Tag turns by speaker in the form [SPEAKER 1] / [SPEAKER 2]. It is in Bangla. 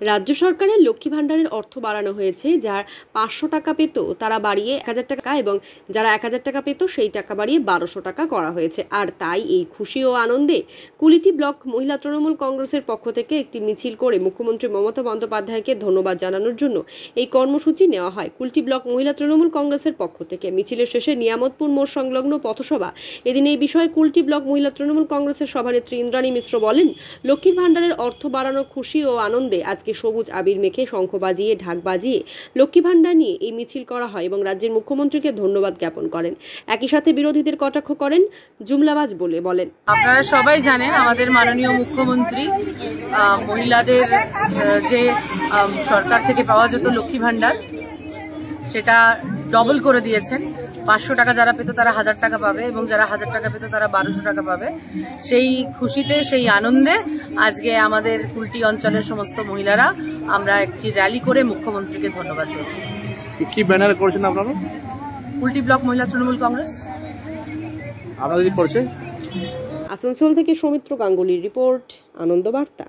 [SPEAKER 1] রাজ্য সরকারের লক্ষ্মী ভাণ্ডারের অর্থ বাড়ানো হয়েছে। যার 500 টাকা পেত তারা বাড়িয়ে 1000 টাকা এবং যারা 1000 টাকা পেত সেই টাকা বাড়িয়ে 1200 টাকা করা হয়েছে। আর তাই এই খুশি ও আনন্দে কুলিটি ব্লক মহিলা তৃণমূল কংগ্রেসের পক্ষ থেকে একটি মিছিল করে মুখ্যমন্ত্রী মমতা বন্দ্যোপাধ্যায়কে ধন্যবাদ জানানোর জন্য এই কর্মসূচি নেওয়া হয় কুলিটি ব্লক মহিলা তৃণমূল কংগ্রেসের পক্ষ থেকে। মিছিলের শেষে নিয়ামতপুর মোড় সংলগ্ন পথসভা। এদিন এই বিষয়ে কুলিটি ব্লক মহিলা তৃণমূল কংগ্রেসের সভানেত্রী ইন্দ্রাণী মিশ্র বলেন, লক্ষ্মীর ভাণ্ডারের অর্থ বাড়ানোর খুশি ও আনন্দে আজকে সবুজ আবির মেখে শঙ্খ বাজিয়ে ঢাক বাজিয়ে লক্ষ্মী ভাণ্ডার নিয়ে এই মিছিল করা হয় এবং রাজ্যের মুখ্যমন্ত্রীকে ধন্যবাদ জ্ঞাপন করেন। একই সাথে বিরোধীদের কটাক্ষ করেন, জুমলাবাজ বলেন।
[SPEAKER 2] আপনারা সবাই জানেন আমাদের মাননীয় মুখ্যমন্ত্রী মহিলাদের যে সরকার থেকে পাওয়া যেত লক্ষ্মী ভাণ্ডার সেটা ডবল করে দিয়েছেন। 500 টাকা যারা পেত তারা 1000 টাকা পাবে এবং যারা 1000 টাকা পেত তারা 1200 টাকা পাবে। সেই খুশিতে, সেই আনন্দে আজকে আমাদের কুলটি অঞ্চলের সমস্ত মহিলারা আমরা একটি র্যালি করে মুখ্যমন্ত্রীকে ধন্যবাদ দেব।
[SPEAKER 3] কি ব্যানার করেছেন আপনারা?
[SPEAKER 2] কুলটি ব্লক মহিলা তৃণমূল কংগ্রেস
[SPEAKER 3] আপনাদের করছে।
[SPEAKER 1] আসানসোল থেকে সৌমিত্র গাঙ্গুলির রিপোর্ট, আনন্দ বার্তা।